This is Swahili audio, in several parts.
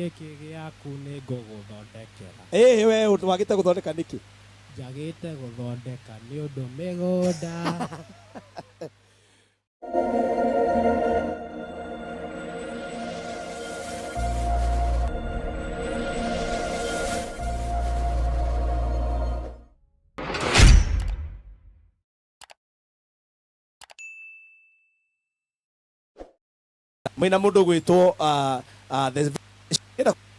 gĩkĩ gĩaku nĩ ngũgũthondekera. We wagĩte gũthondeka nĩkĩ? Njagĩte gũthondeka nĩ ũndũ mĩgũnda. Mwina mundu gwitwo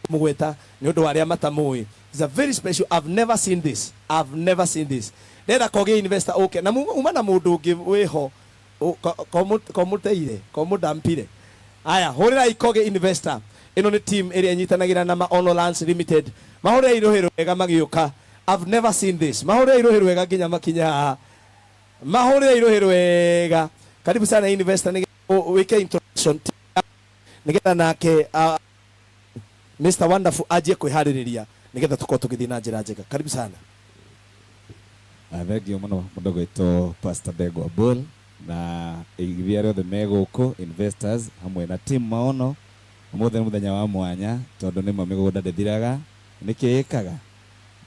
mugweta ni undu waria matamui. It's a very special. I've never seen this. I've never seen this. Nenda koge investor okay. Na uma na mundu ungi wiho komudampire. Aya, horira ikoge investor. Ino ni team area nyitanagira na Maono Lands Limited. Mahorira irohero wega magioka. I've never seen this. Mahorira irohero wega ginya makinya. Mahorira irohero wega. Karibu sana investor ni weke introduction. Nigetha nake Mr. Wonderful aje kwihariria nigetha tuko tugithii na njira njega. Karibu sana. Thengio muno mundu gwitwo Pastor Bego Bull na igithia riothe meguku investors hamwe na team Maono umuthe muthenya wa mwanya tondu ni mamigunda ndithiraga nikiikaga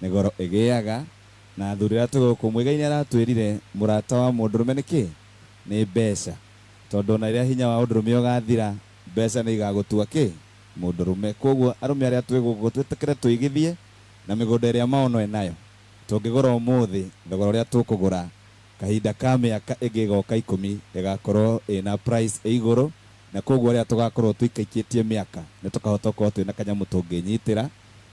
nigoro igiaga na thurira tuguku mwigaini aratwirire murata wa mundurume niki ni mbeca tondu na iria hinya wa undurume ugathira mbeca ni igagutua ki mundurume koguo arume aria twigugu twitikire tuigithie na migunda iria Maono enayo tungigura umuthi thogora uria tukugura kahinda ka miaka ingigoka 10 igakorwo ina price iguru na koguo aria tugakorwo tuikaikitie miaka ni tukahota ko twina kanyamu tunginyitira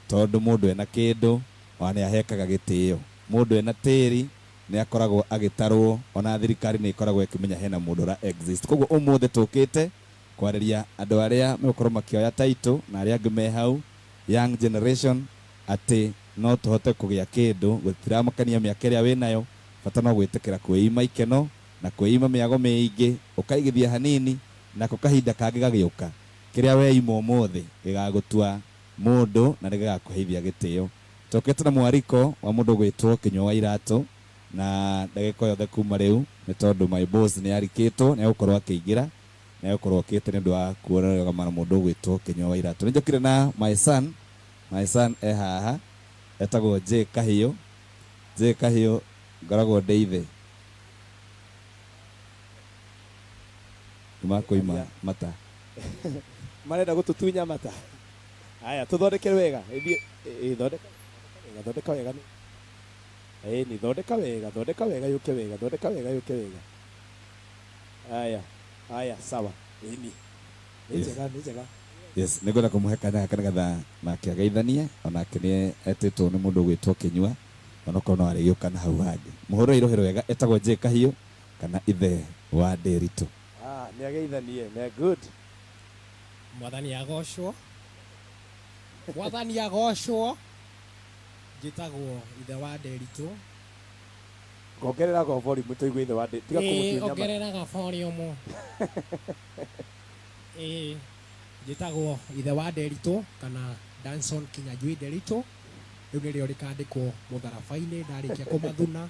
tondu mundu ena kindu wana ahekaga gitio mundu ena tiri ni akoragwo agitarwo ona thirikari ni ikoragwo ikimenya hena mundu ra exist koguo umuthi tukite kwariria andu aria mekorwo makioya title na aria angi me hau young generation ati no tuhote kugia kindu gutiramakania miaka iria winayo bata no gwitikira kwima ikeno na kwima miago miingi ukaigithia hanini na kukahinda kangi gagiuka kiria we imo umuthi gigagutua mundu na gigakuheithia gitio tokete na mwariko wa mundu gwitwo Kinyua wa Iratu na ndagiko yothe kuma riu ni tondu my boss ni arikitwo ni gukorwo akiingira na gukorwo okite ni ndu wa kuonerera mana mundu gwitwo Kinyua wa Iratu ni njokire na my son haha etagwo Kahiu ngoragwo ndeithe kuima mata marenda gututunya mata. Aya tuthondeke wega thondeka wega ni thondeka wega yuke wega. Aya sawa ni njega. Yes, nigona kumuhe kana gatha na kiageithanie ona kini etitwo ni mundu gwitwo Kinyua ona kono ari yuka na hau handi muhoro irohero wega etagwo Kahiu kana ithe wa Nderitu. Ni ageithanie me good. Mwathani agocwo njitagwo ithe wa Nderitu. Ngongerera go volume tuigwe ithe wa Nderitu tiga kumutunya mata. Ongerera ga volume. Njitagwo ithe wa Nderitu kana Danson Kinyajui Nderitu. Riu nirio rikandikwo mutharabaini ndarikia kumathuna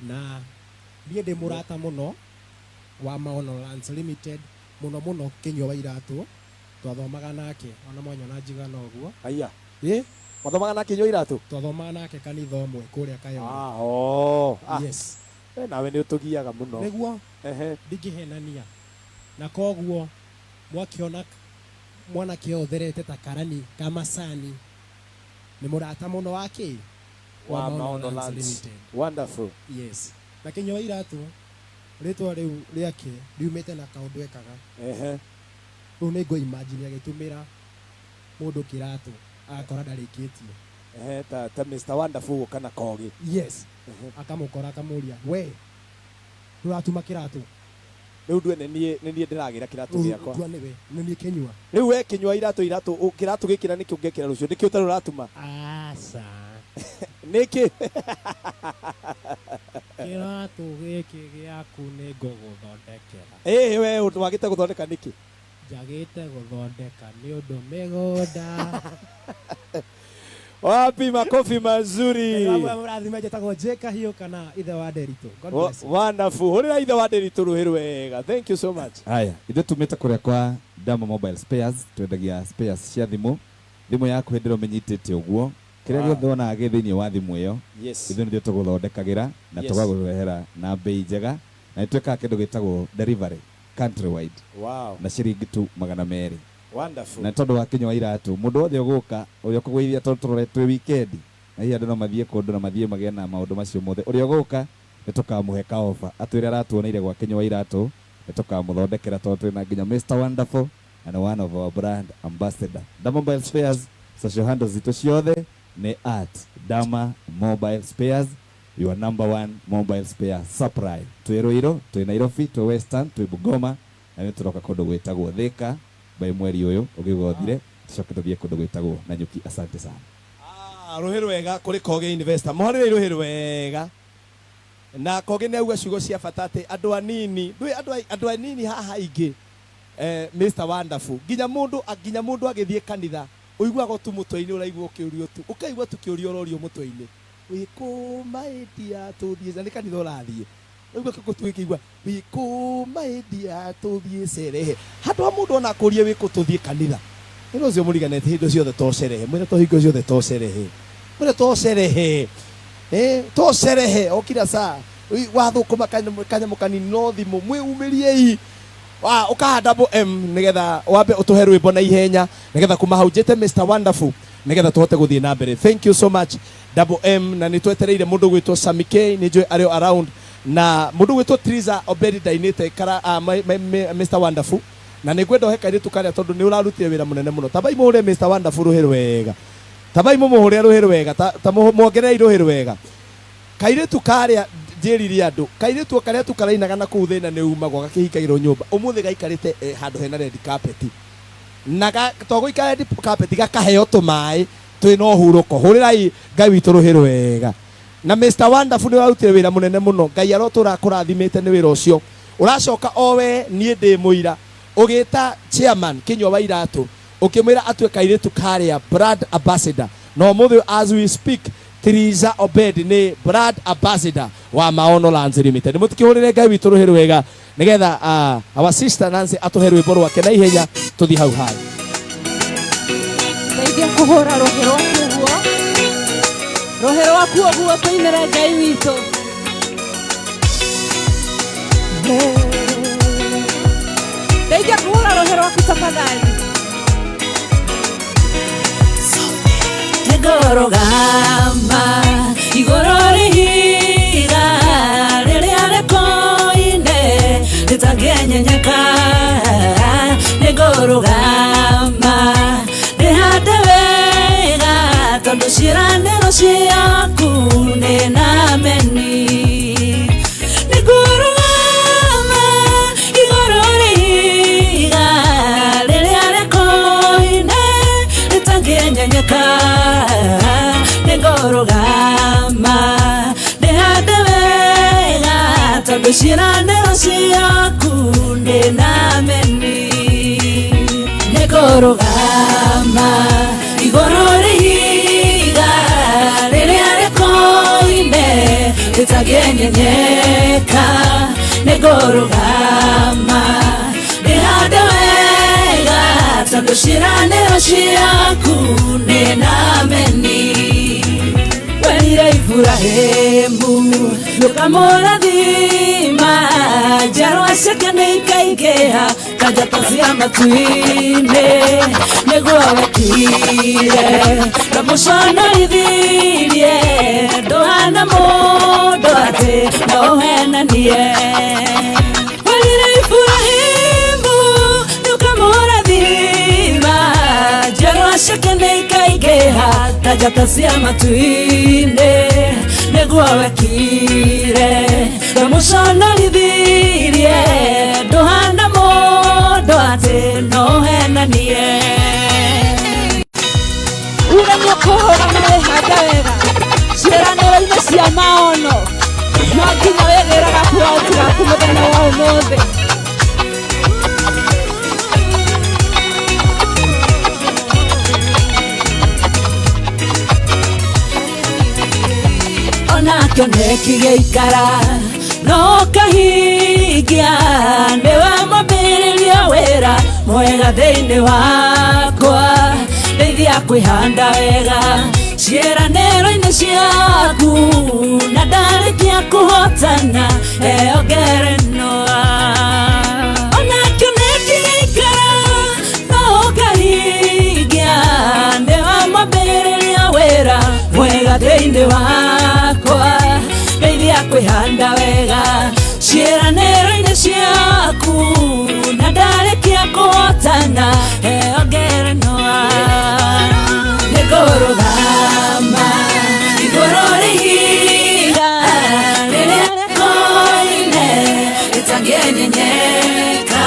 na nie ndi murata muno wa Maono Lands Limited muno Kinyua wa Iratu twathomaga nake ona mwanyo na njigana uguo. Aya mathomaga nake Kinyua Iratu twathomaga nake kanitha umwe kuria Kahiu. Yes nawe ni utugiaga muno niguo ndingihenania na koguo mwakiona mwana kiotherete ta karani kama sani ni murata muno wake wa Maono Lands Limited. Wonderful. Yes. Na Kinyua wa Iratu ritwa riu riake riumite na kaundu ekaga. Riu ni go imagine agitumira mundu kiratu akora ndarikitie. Ta Mr. Wonderful kana kogi. Yes. Akamukora akamuria we ruratuma kiratu riu ndwene nie ndiragira kiratu giakwa ndwa niwe ni Kinyua riu we Kinyua Iratu kiratu gikira niki ungekira rucio niki utaru ratuma asa niki kiratu giki giaku ni ngũgũthondekera. We wagite guthondeka niki? Njagite guthondeka ni undu migunda. Wapi makofi mazuri. Murathime njitagwo Kahiu kana ithe wa Nderitu. Wonderful. Horira ithe wa Nderitu ruhiru wega. Thank you so much. Aya ithe tumite kuria kwa Dama Mobile Spares twendagia spares cia thimu yaku hindiro menyitete uguo kiria giothe wona githiini wa thimu iyo ithu ndio tuguthondekagira na tugagurehera na bei njega na itweka kindu gitagwo delivery countrywide na ciringi tu 200. Wonderful. Na tondu wa kinyo wa iratu mundu othe uguka uria kugwithia tondu twi weekend na hiya no mathie kundu na mathie magena maundu macio mothe uria uguka nitukamuhe ka offer atwire aratuoneire gwa kinyo wa iratu nitukamuthondekera tondu twina nginya Mr Wonderful and one of our brand ambassador. Dama Mobile Spares social handles zito ciothe ni @Dama Mobile Spares, your number one mobile spare supply. Twi Ruiru, twi Nairobi, twi Western, twi Bungoma na ni turoka kundu gwitagwo Thika by mweri uyu ugigothire tucoke tuthie kundu gwitagwo Nanyuki. Asante sana. Ruhiru wega kuri Koge Investor mohorere ruhiru wega na Koge ni auga ciugo cia batate andu anini haha ingi Mr Wonderful ginya mundu agithie kanitha uiguaga tu mutwe-ini uraigua ukiurio tu ukaigua tukiurio urorio mutwe-ini wikuma endia tuthie ni kanitha urathie uiguaga kutuikigua wikuma endia tuthie cerehe handu mundu ona akurie wiku tuthie kanitha ino cio muriganete hindo ciothe to cerehe mwira to hingo ciothe to cerehe mwira to cerehe to cerehe okira saa wathukuma kanyamu kanini no thimu mwiumiriei ukahanda nigetha wambe utuhe rwimbo na ihenya nigetha kuma hau jete Mr Wonderful nigetha tuhote guthie na mbere. Thank you so much na nitwetereire mundu gwitwo Samike ni joy ario around na mundu gwitwo Triza Obedi dainite kara Mr Wonderful na nigwenda he kairitu karia tondu ni urarutire wira munene muno tabai muhure Mr Wonderful ruhiru wega tabai muhure ruhiru wega ta muongerera ruhiru wega kairitu karia njiriri andu kairitu karia tukarainaga na kuu thina ni umagwo gakihikagirwo nyumba umuthi gaikarite handu hena red carpet na togo ikare red carpet gakaheo tumai twina uhuruko hurirai Ngai witu ruhiru wega na Mr Wonderful ni urarutire wira munene muno Ngai arotura kurathimite ni wira ucio uracoka owe nie ndi muira ugita chairman Kinyo wa iratu ukimwira atwe kairitu karia brand ambassador no muthi as we speak Triza Obedi ni brand ambassador wa Maono Lands Limited. Mutikihurire Ngai witu ruhiru wega nigetha our sister Nancy atuhe rwimbo rwake na ihenya tuthi hau hai. Ndeithia kuhura ruhiru waku uguo tuinire Ngai witu. Ndeithia kuhura ruhiru waku tafadhali. Negorogama igororihiga riria rekoine ritagenyenyeka negorogama rihande wega tondu ciraniro ciaku ninameni negorogama igororihiga riria rekoine ritagenyenyeka negorogama rihande wega tondu ciraniro ciaku ninameni negorogama igoro rihiga riria rikoine ritagenyenyeka negorogama rihande wega tondu ciraniro ciaku ninameni werire Iburahemu nukamurathima njiarwa ciake nĩikaingĩha ta njata cia matu-inĩ nĩguo wekire na mũconorithirie ndũhana mũndũ atĩ no ũhenanie werire Iburahemu nukamurathima njiarwa ciake nĩikaingĩha ta njata cia matu-inĩ nĩguo wekire na mũconorithirie ndũhana mũndũ atĩ no ũhenanie uremio kũhũra mawĩhanda wega ciĩranĩro-inĩ cia maono no nginya wĩgĩraga ploti gaku mũthenya wa ũmũthĩ onakĩo nĩkĩgĩikara no kahingia nĩwe mwambĩrĩria wĩra mwega thĩinĩ wakwa ndeithia kwĩhanda wega ciĩranĩro-inĩ ciaku na ndarĩkia kũhotana heo ngerenwa onakĩo nĩngĩikara no Kahiu nĩwe mwambĩrĩria wĩra mwega thĩinĩ wakwa ndeithia kwĩhanda wega ciĩranĩro-inĩ ciaku na ndarĩkia kũhotana heo ngerenwa nĩngũrũgama igũrũ rĩhiga rĩrĩa rĩkoine rĩtangĩenyenyeka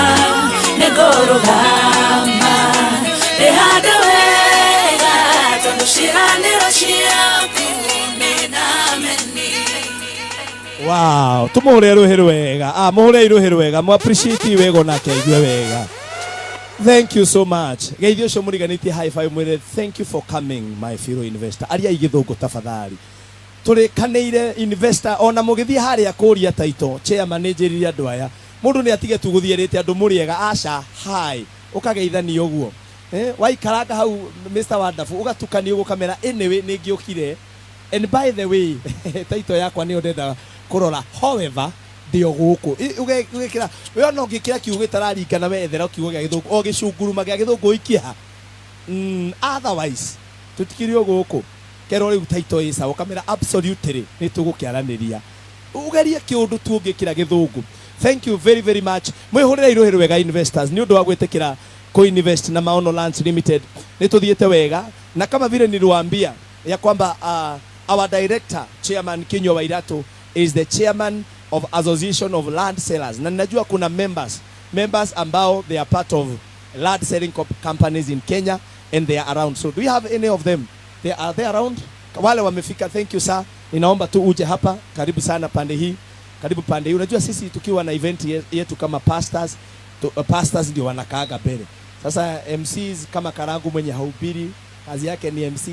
nĩngũrũgama rĩhande wega tondũ ciĩranĩro ciaku nĩnameni. Wow, tumuhure ruhi rwega. Muhure ruhi rwega. Mu appreciate wego nake aigue wega. Thank you so much. Geithio cio muriganiti high five mwire. Thank you for coming my fellow investor. Aria igithungu tafadhali. Turi kaneire investor ona mugithie haria kuria taito chairman njiriria andu aya. Mundu ni atige tu guthierite andu muriega aca hi. Ukageithani uguo. Waikaranga hau Mr. Wonderful ugatukania uguo kamera anyway ningiukire. And by the way, taito yakwa ni ndenda kurora. However, ndio guku ugekira we no ngikira kiugo tararingana we ethera kiugo gya githungu o gicunguruma gya githungu ikia otherwise tutikirio guku kero riu taito isa ukamera absolutely ni tugukiaraniria ugerie kiundu tu ngikira githungu. Thank you very very much. Mwihurira iruhiru wega investors ni undu wa gwitikira co-invest na Maono Lands Limited ni tuthiete wega na kama vile niliwaambia ya kwamba our director chairman Kinyo Wairatu is the chairman of Association of Land Sellers. Na najua kuna members ambao they are part of land selling companies in Kenya and they are around. So do we have any of them? Are they around? Wale wamefika, thank you sir. Ninaomba tu uje hapa, karibu sana pande hii. Karibu pande hii. Unajua sisi tukiwa na event yetu kama pastors, pastors ndio wanakaaga mbele. Sasa MCs kama Karangu mwenye haubiri, kazi yake ni MC,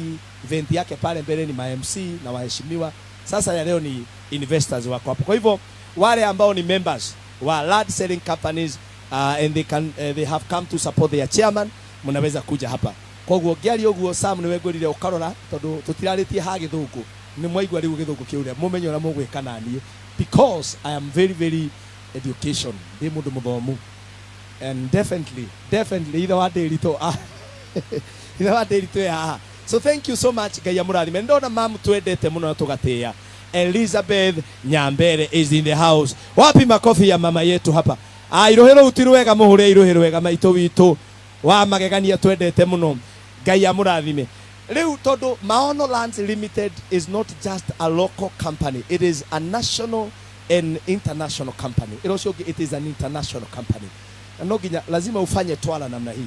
event yake pale mbele ni ma MC na waheshimiwa. Sasa ya leo ni investors wako hapo. Kwa hivyo wale ambao ni members wa land selling companies and they have come to support their chairman, mnaweza kuja hapa. Kwa hivyo giari oguo Sam ni wegurire ukarora tondu tutiraritie ha githungu ni mwaigwa riu githungu kiuria mumenyo na mugwikana nie because I am very very education ndi mundu muthomu and definitely either wa ndirito ya. So thank you so much Ngai amurathime. Ndona mamu twendete muno na tugatia. Elizabeth Nyambere is in the house. Wapi makofi ya mama yetu hapa. Irohero utiruwega muhure irohero maito witu wa magegania twendete muno. Ngai amurathime. Riu tondu Maono Lands Limited is not just a local company, it is a national and international company. It is an international company. No ginya lazima ufanye twala namna hii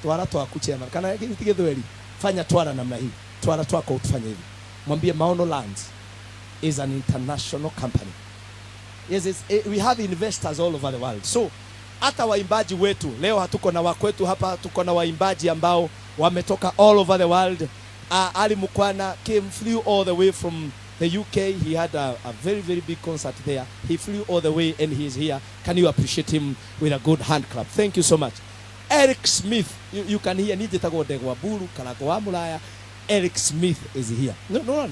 twala twa kuchema kana tigethweli fanya twala namna hii twala twako utufanye hivi mwambie Maono Lands is an international company. Yes, we have investors all over the world. So hata waimbaji wetu leo hatuko na wakwetu hapa, tuko na waimbaji ambao wametoka all over the world. Ali Mukwana flew all the way from the UK. He had a very very big concert there. He flew all the way and he is here. Can you appreciate him with a good hand clap? Thank you so much. Eric Smith, you can hear nije tago degwa buru kana kwa mulaya. Eric Smith is here. No.